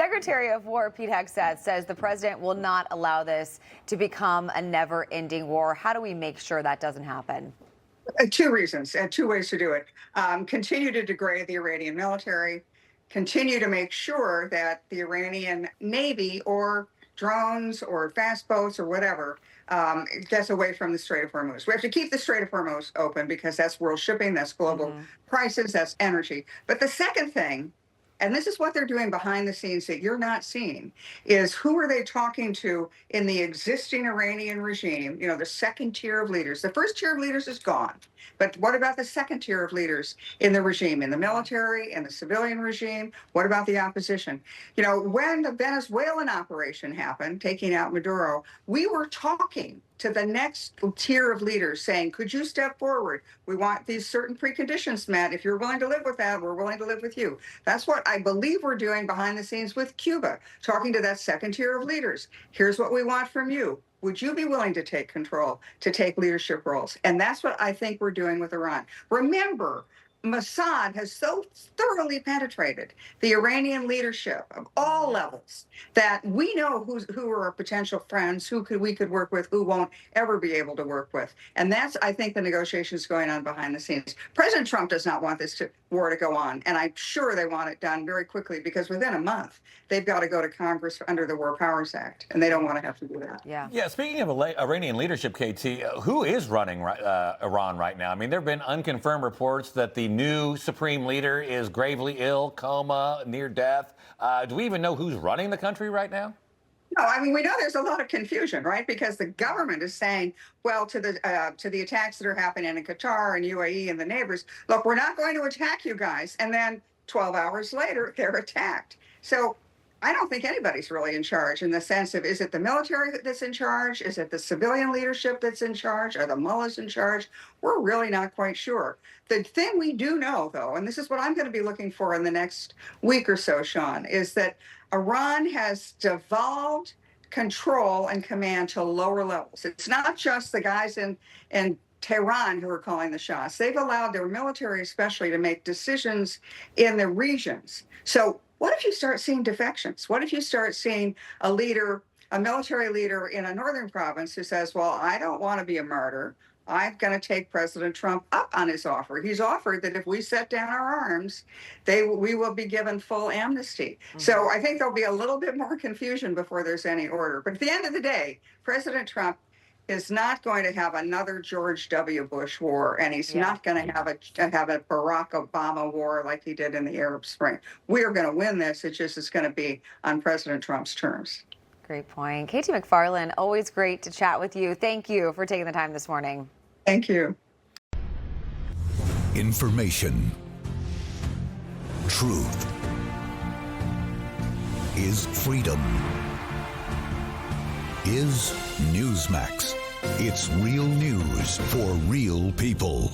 Secretary of War Pete Hegseth says the president will not allow this to become a never-ending war. How do we make sure that doesn't happen? Two reasons and two ways to do it. Continue to degrade the Iranian military, continue to make sure that the Iranian Navy or drones or fast boats or whatever gets away from the Strait of Hormuz. We have to keep the Strait of Hormuz open because that's world shipping, that's global prices, that's energy. But the second thing, and this is what they're doing behind the scenes that you're not seeing, is who are they talking to in the existing Iranian regime, you know, the second tier of leaders. The first tier of leaders is gone. But what about the second tier of leaders in the regime, in the military, in the civilian regime? What about the opposition? You know, when the Venezuelan operation happened, taking out Maduro, we were talking to the next tier of leaders saying, could you step forward? We want these certain preconditions met. If you're willing to live with that, we're willing to live with you. That's what I believe we're doing behind the scenes with Cuba, talking to that second tier of leaders. Here's what we want from you. Would you be willing to take control, to take leadership roles? And that's what I think we're doing with Iran. Remember, Mossad has so thoroughly penetrated the Iranian leadership of all levels that we know who are our potential friends, who we could work with, who won't ever be able to work with. And that's, I think, the negotiations going on behind the scenes. President Trump does not want this war to go on, and I'm sure they want it done very quickly because within a month, they've got to go to Congress under the War Powers Act, and they don't want to have to do that. Yeah. Speaking of Iranian leadership, KT, who is running Iran right now? I mean, there have been unconfirmed reports that the new supreme leader is gravely ill, coma, near death. Do we even know who's running the country right now? No, I mean, we know there's a lot of confusion, right? Because the government is saying, well, to the attacks that are happening in Qatar and UAE and the neighbors, look, we're not going to attack you guys. And then 12 hours later, they're attacked. So I don't think anybody's really in charge in the sense of, is it the military that's in charge? Is it the civilian leadership that's in charge? Are the mullahs in charge? We're really not quite sure. The thing we do know, though, and this is what I'm going to be looking for in the next week or so, Sean, is that Iran has devolved control and command to lower levels. It's not just the guys in Tehran who are calling the shots. They've allowed their military especially to make decisions in the regions. So what if you start seeing defections? What if you start seeing a leader, a military leader in a northern province who says, well, I don't want to be a martyr. I'm going to take President Trump up on his offer. He's offered that if we set down our arms, we will be given full amnesty. So I think there'll be a little bit more confusion before there's any order. But at the end of the day, President Trump is not going to have another George W. Bush war, and he's not going to have a Barack Obama war like he did in the Arab Spring. We are going to win this. It's just it's going to be on President Trump's terms. Great point. KT McFarland, always great to chat with you. Thank you for taking the time this morning. Thank you. Information. Truth is freedom. Is Newsmax. It's real news for real people.